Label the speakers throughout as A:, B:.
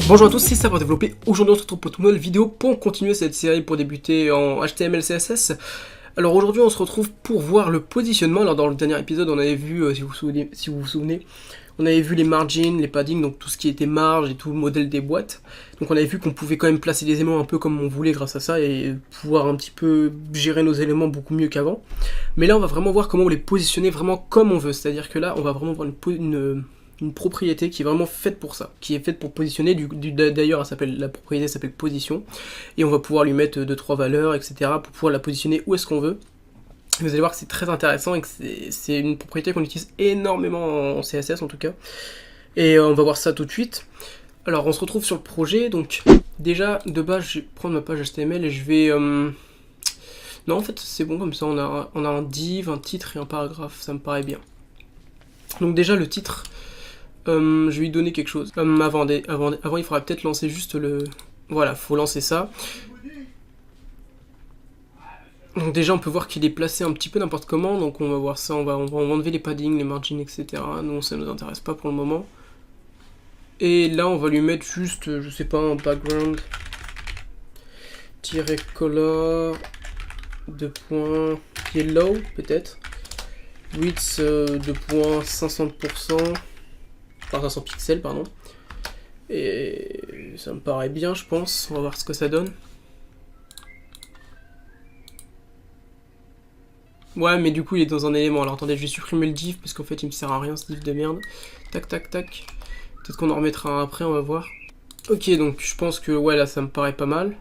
A: Bonjour à tous, c'est Savoir Développer. Aujourd'hui on se retrouve pour une nouvelle vidéo pour continuer cette série pour débuter en HTML CSS. Alors aujourd'hui on se retrouve pour voir le positionnement. Alors dans le dernier épisode on avait vu, si vous vous souvenez, on avait vu les margins, les paddings, donc tout ce qui était marge et tout le modèle des boîtes. Donc on avait vu qu'on pouvait quand même placer les éléments un peu comme on voulait grâce à ça et pouvoir un petit peu gérer nos éléments beaucoup mieux qu'avant. Mais là on va vraiment voir comment les positionner vraiment comme on veut. C'est-à-dire que là on va vraiment voir une propriété qui est vraiment faite pour ça, qui est faite pour positionner, d'ailleurs la propriété s'appelle position, et on va pouvoir lui mettre 2-3 valeurs, etc. pour pouvoir la positionner où est-ce qu'on veut. Vous allez voir que c'est très intéressant et que c'est une propriété qu'on utilise énormément en CSS en tout cas. Et on va voir ça tout de suite. Alors on se retrouve sur le projet, donc déjà de base je vais prendre ma page HTML et je vais... Non en fait c'est bon comme ça, on a un div, un titre et un paragraphe, ça me paraît bien. Donc déjà le titre... je vais lui donner quelque chose. Avant, il faudra peut-être lancer juste le... Voilà, faut lancer ça. Donc déjà, on peut voir qu'il est placé un petit peu n'importe comment. Donc on va voir ça, on va enlever les paddings, les margins, etc. Non, ça ne nous intéresse pas pour le moment. Et là, on va lui mettre juste, je sais pas, un background color yellow, peut-être. Width 2.500%. Enfin 500 pixels pardon, et ça me paraît bien je pense, on va voir ce que ça donne. Ouais mais du coup il est dans un élément, alors attendez je vais supprimer le div parce qu'en fait il me sert à rien ce div de merde. Tac tac tac, peut-être qu'on en remettra un après, on va voir. Ok donc je pense que ouais là ça me paraît pas mal.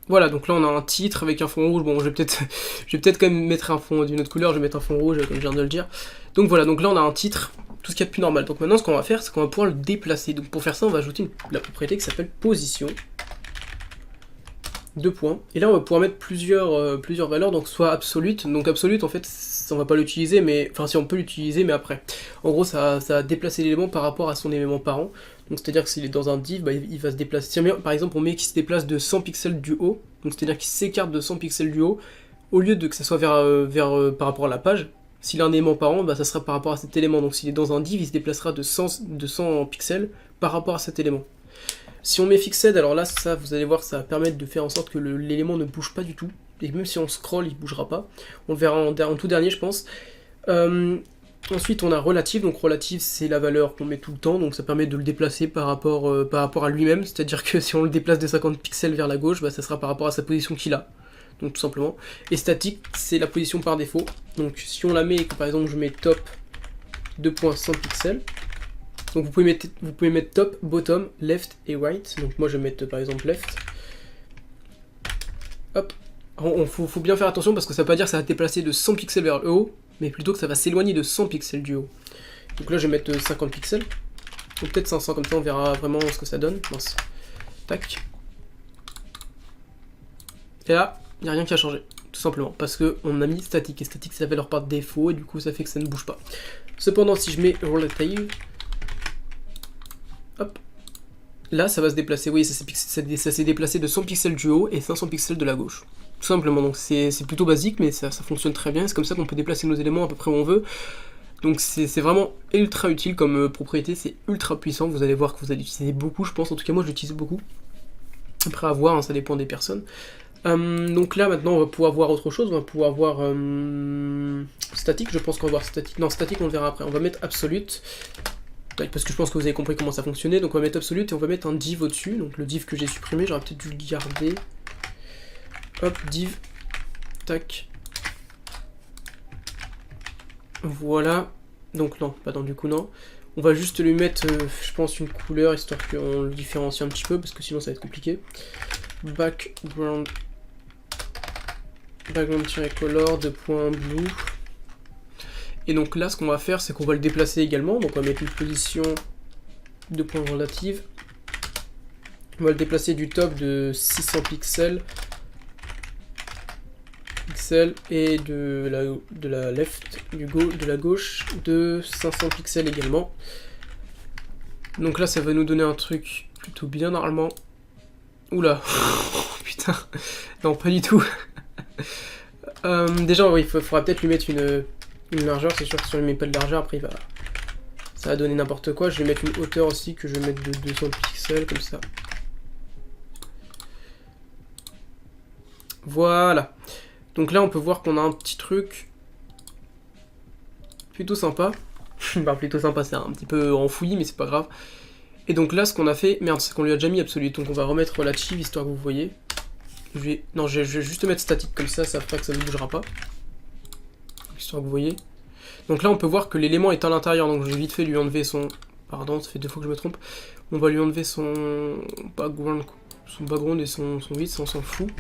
A: Voilà, donc là on a un titre avec un fond rouge. Bon, je vais peut-être quand même mettre un fond d'une autre couleur, je vais mettre un fond rouge comme je viens de le dire. Donc voilà, donc là on a un titre, tout ce qu'il y a de plus normal. Donc maintenant ce qu'on va faire, c'est qu'on va pouvoir le déplacer. Donc pour faire ça, on va ajouter la propriété qui s'appelle position. 2 points. Et là on va pouvoir mettre plusieurs valeurs, donc soit absolute. Donc absolute en fait, on va pas l'utiliser, mais enfin si on peut l'utiliser, mais après. En gros ça va déplacer l'élément par rapport à son élément parent. Donc c'est à dire que s'il est dans un div, bah, il va se déplacer. Si par exemple on met qu'il se déplace de 100 pixels du haut, donc c'est à dire qu'il s'écarte de 100 pixels du haut, au lieu de que ça soit par rapport à la page, s'il a un élément parent, bah, ça sera par rapport à cet élément. Donc s'il est dans un div, il se déplacera de 100 pixels par rapport à cet élément. Si on met fixed, alors là ça vous allez voir, ça va permettre de faire en sorte que l'élément ne bouge pas du tout. Et même si on scroll, il bougera pas. On le verra en tout dernier je pense. Ensuite on a relative, donc relative c'est la valeur qu'on met tout le temps, donc ça permet de le déplacer par rapport à lui-même, c'est-à-dire que si on le déplace de 50 pixels vers la gauche, bah, ça sera par rapport à sa position qu'il a, donc tout simplement. Et statique c'est la position par défaut, donc si on la met, par exemple je mets top 2.100 pixels, donc vous pouvez mettre top, bottom, left et right, donc moi je vais mettre par exemple left. Hop, faut bien faire attention parce que ça veut pas dire que ça va déplacer de 100 pixels vers le haut, mais plutôt que ça va s'éloigner de 100 pixels du haut. Donc là je vais mettre 50 pixels, ou peut-être 500, comme ça on verra vraiment ce que ça donne. Mince. Tac. Et là, il n'y a rien qui a changé, tout simplement, parce qu'on a mis statique, et statique c'est la valeur par défaut, et du coup ça fait que ça ne bouge pas. Cependant si je mets relative, hop, là ça va se déplacer, oui ça s'est déplacé de 100 pixels du haut et 500 pixels de la gauche. Tout simplement, donc c'est plutôt basique mais ça fonctionne très bien, c'est comme ça qu'on peut déplacer nos éléments à peu près où on veut. Donc c'est vraiment ultra utile comme propriété, c'est ultra puissant, vous allez voir que vous allez l'utiliser beaucoup je pense, en tout cas moi je l'utilise beaucoup. Après à voir, hein, ça dépend des personnes. Donc là maintenant on va pouvoir voir autre chose, on va pouvoir voir statique, je pense qu'on va voir statique, non statique on le verra après, on va mettre absolute. Parce que je pense que vous avez compris comment ça fonctionnait, donc on va mettre absolute et on va mettre un div au-dessus, donc le div que j'ai supprimé, j'aurais peut-être dû le garder. Hop, div, tac. Voilà, donc non, pas dans du coup non. On va juste lui mettre, je pense, une couleur, histoire qu'on le différencie un petit peu, parce que sinon ça va être compliqué. Background-color de point blue. Et donc là, ce qu'on va faire, c'est qu'on va le déplacer également. Donc on va mettre une position de point relative. On va le déplacer du top de 600 pixels. Et de la left, de la gauche, de 500 pixels également. Donc là, ça va nous donner un truc plutôt bien normalement. Oula, putain, non pas du tout. Déjà, il faudra peut-être lui mettre une largeur, c'est sûr que si on lui met pas de largeur, après Ça va donner n'importe quoi. Je vais mettre une hauteur aussi que je vais mettre de 200 pixels, comme ça. Voilà. Donc là, on peut voir qu'on a un petit truc plutôt sympa. Bah, plutôt sympa, c'est un petit peu enfoui, mais c'est pas grave. Et donc là, ce qu'on a fait... Merde, c'est qu'on lui a déjà mis Absolute. Donc on va remettre relative, histoire que vous voyez. Non, je vais juste mettre statique, comme ça fera que ça ne bougera pas. Histoire que vous voyez. Donc là, on peut voir que l'élément est à l'intérieur. Donc j'ai vite fait lui enlever son... Pardon, ça fait 2 fois que je me trompe. On va lui enlever son background et son width, on s'en fout.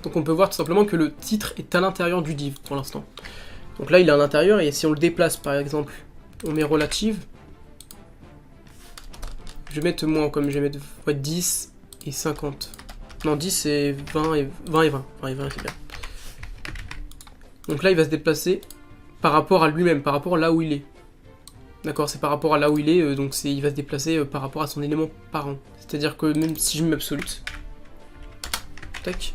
A: Donc on peut voir tout simplement que le titre est à l'intérieur du div pour l'instant. Donc là il est à l'intérieur et si on le déplace par exemple, on met relative. Je vais mettre moins comme je vais mettre 10 et 50. Non 10 et 20 et 20 et 20. 20 et 20 c'est bien. Donc là il va se déplacer par rapport à lui-même, par rapport à là où il est. D'accord, c'est par rapport à là où il est, donc il va se déplacer par rapport à son élément parent. C'est-à-dire que même si je mets absolute. Tac.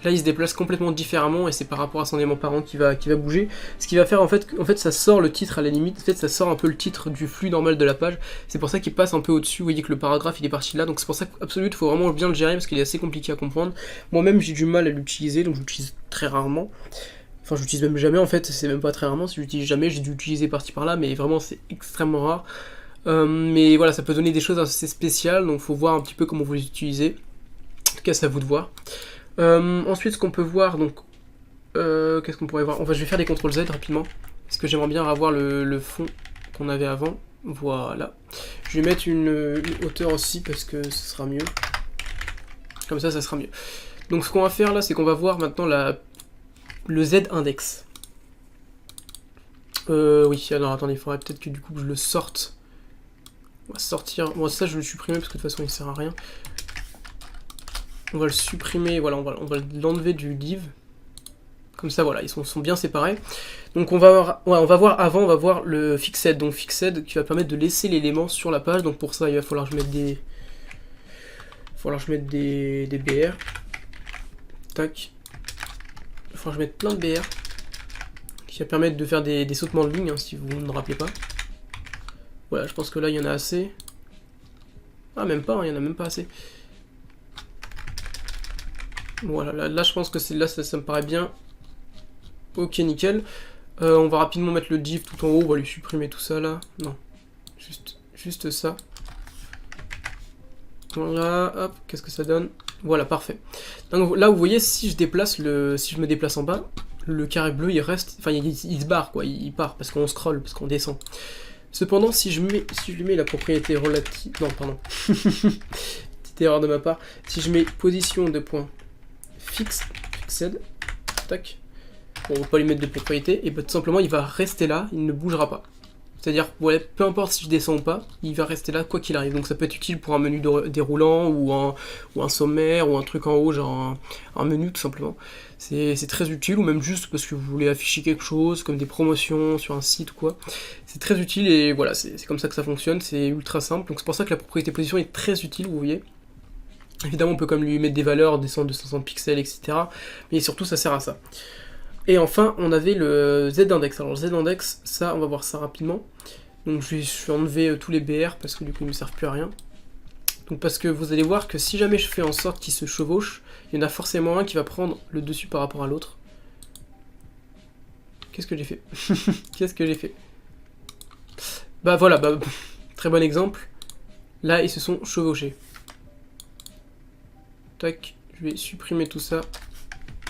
A: Là, il se déplace complètement différemment et c'est par rapport à son élément parent qui va bouger. Ce qui va faire en fait, ça sort le titre à la limite. En fait, ça sort un peu le titre du flux normal de la page. C'est pour ça qu'il passe un peu au-dessus. Vous voyez que le paragraphe il est parti là. Donc c'est pour ça qu'Absolute, il faut vraiment bien le gérer parce qu'il est assez compliqué à comprendre. Moi-même, j'ai du mal à l'utiliser, donc je l'utilise très rarement. Enfin, je l'utilise même jamais en fait. C'est même pas très rarement. Si j'utilise jamais, j'ai dû l'utiliser par-ci par-là, mais vraiment c'est extrêmement rare. Mais voilà, ça peut donner des choses assez spéciales. Donc faut voir un petit peu comment vous les utilisez. En tout cas, c'est à vous de voir. Ensuite, ce qu'on peut voir, donc, qu'est-ce qu'on pourrait voir? Je vais faire des CTRL Z rapidement, parce que j'aimerais bien avoir le fond qu'on avait avant. Voilà. Je vais mettre une hauteur aussi, parce que ce sera mieux. Comme ça sera mieux. Donc, ce qu'on va faire là, c'est qu'on va voir maintenant le Z index. Oui, alors attendez, il faudrait peut-être que du coup je le sorte. On va sortir. Bon, ça, je vais le supprimer, parce que de toute façon, il sert à rien. On va le supprimer, voilà, on va l'enlever du div. Comme ça, voilà, ils sont bien séparés. Donc on va voir avant, on va voir le fixed. Donc fixed qui va permettre de laisser l'élément sur la page. Donc pour ça, il va falloir que je mette des BR. Tac. Il va falloir que je mette plein de BR. Qui va permettre de faire des sautements de ligne, hein, si vous ne me rappelez pas. Voilà, je pense que là, il y en a assez. Ah, même pas, hein, il n'y en a même pas assez. Voilà, là je pense que c'est là ça me paraît bien. Ok, nickel. On va rapidement mettre le div tout en haut, on va lui supprimer tout ça là. Non, juste ça. Voilà, hop, qu'est-ce que ça donne? Voilà, parfait. Donc là vous voyez, si je me déplace en bas, le carré bleu il reste, enfin il se barre quoi, il part parce qu'on scroll, parce qu'on descend. Cependant, si je lui mets la propriété relative, non pardon, petite erreur de ma part, si je mets position de point fixed, tac, on va pas lui mettre de propriété, et bah, tout simplement il va rester là, il ne bougera pas. C'est-à-dire, ouais, peu importe si je descends ou pas, il va rester là quoi qu'il arrive. Donc ça peut être utile pour un menu déroulant, ou un sommaire, ou un truc en haut, genre un menu tout simplement. C'est très utile, ou même juste parce que vous voulez afficher quelque chose, comme des promotions sur un site ou quoi. C'est très utile, et voilà, c'est comme ça que ça fonctionne, c'est ultra simple. Donc c'est pour ça que la propriété position est très utile, vous voyez. Évidemment, on peut comme lui mettre des valeurs, descendre de 500 pixels, etc. Mais surtout, ça sert à ça. Et enfin, on avait le Z-index. Alors, Z-index, ça, on va voir ça rapidement. Donc, je vais enlever tous les BR parce que du coup, ils ne me servent plus à rien. Donc, parce que vous allez voir que si jamais je fais en sorte qu'ils se chevauchent, il y en a forcément un qui va prendre le dessus par rapport à l'autre. Qu'est-ce que j'ai fait? Qu'est-ce que j'ai fait? Bah voilà, très bon exemple. Là, ils se sont chevauchés. Tac, je vais supprimer tout ça.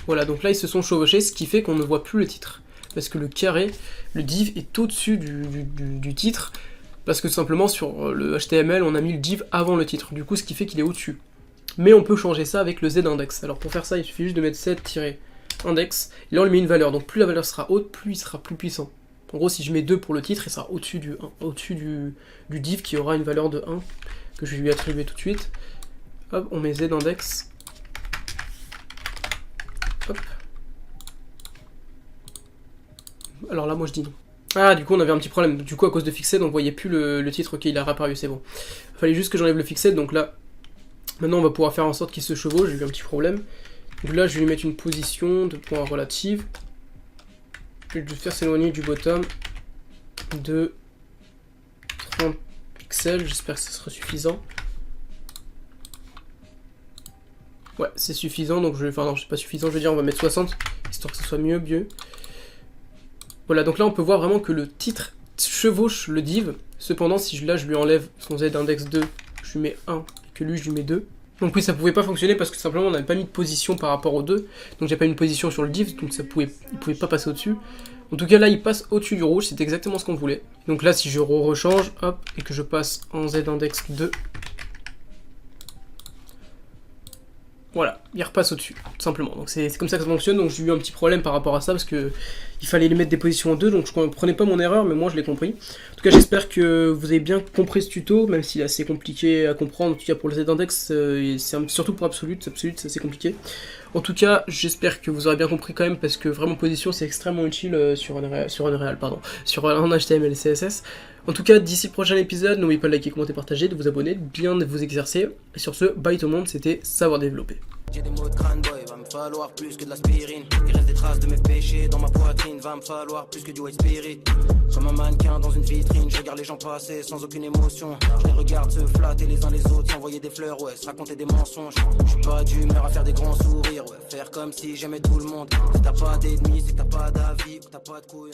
A: Voilà, donc là ils se sont chevauchés, ce qui fait qu'on ne voit plus le titre. Parce que le carré, le div est au-dessus du titre, parce que tout simplement sur le HTML on a mis le div avant le titre, du coup ce qui fait qu'il est au-dessus. Mais on peut changer ça avec le Z-index. Alors pour faire ça, il suffit juste de mettre Z-index, et là on lui met une valeur, donc plus la valeur sera haute, plus il sera plus puissant. En gros, si je mets 2 pour le titre, il sera au-dessus du div qui aura une valeur de 1, que je vais lui attribuer tout de suite. Hop, on met Z-index. Hop. Alors là, moi je dis non. Ah, du coup, on avait un petit problème. Du coup, à cause de fixed, on voyait plus le titre. Ok, il a réapparu, c'est bon. Il fallait juste que j'enlève le fixed, donc là, maintenant, on va pouvoir faire en sorte qu'il se chevauche. J'ai eu un petit problème. Donc là, je vais lui mettre une position de point relative. Je vais le faire s'éloigner du bottom de 30 pixels, j'espère que ce sera suffisant. Ouais, c'est suffisant, donc je vais... Enfin non, c'est pas suffisant, je veux dire on va mettre 60, histoire que ce soit mieux. Voilà, donc là on peut voir vraiment que le titre chevauche le div. Cependant, si là je lui enlève son z index 2, je lui mets 1, et que lui je lui mets 2. Donc oui, ça pouvait pas fonctionner parce que simplement on n'avait pas mis de position par rapport aux deux. Donc j'ai pas mis une position sur le div, donc il pouvait pas passer au-dessus. En tout cas là il passe au-dessus du rouge, c'est exactement ce qu'on voulait. Donc là si je rechange, hop, et que je passe en z index 2, voilà, il repasse au-dessus, tout simplement. Donc c'est comme ça que ça fonctionne, donc j'ai eu un petit problème par rapport à ça, parce que il fallait les mettre des positions en 2, donc je comprenais pas mon erreur, mais moi je l'ai compris. En tout cas j'espère que vous avez bien compris ce tuto, même s'il est assez compliqué à comprendre, en tout cas pour le Z-index, c'est surtout pour Absolute c'est assez compliqué. En tout cas j'espère que vous aurez bien compris quand même, parce que vraiment position c'est extrêmement utile sur un HTML et CSS. En tout cas, d'ici le prochain épisode, n'oubliez pas de liker, commenter, partager, de vous abonner, de bien vous exercer. Et sur ce, bye tout le monde, c'était Savoir Développer.
B: J'ai des mots de crâne boy, va me falloir plus que de l'aspirine. Il reste des traces de mes péchés dans ma poitrine, va me falloir plus que du white spirit. Comme un mannequin dans une vitrine, je regarde les gens passer sans aucune émotion. Je les regarde se flatter les uns les autres, s'envoyer des fleurs, ouais, se raconter des mensonges. Je suis pas d'humeur à faire des grands sourires, ouais, faire comme si j'aimais tout le monde. Si t'as pas d'ennemis, c'est que t'as pas d'avis ou t'as pas de couilles.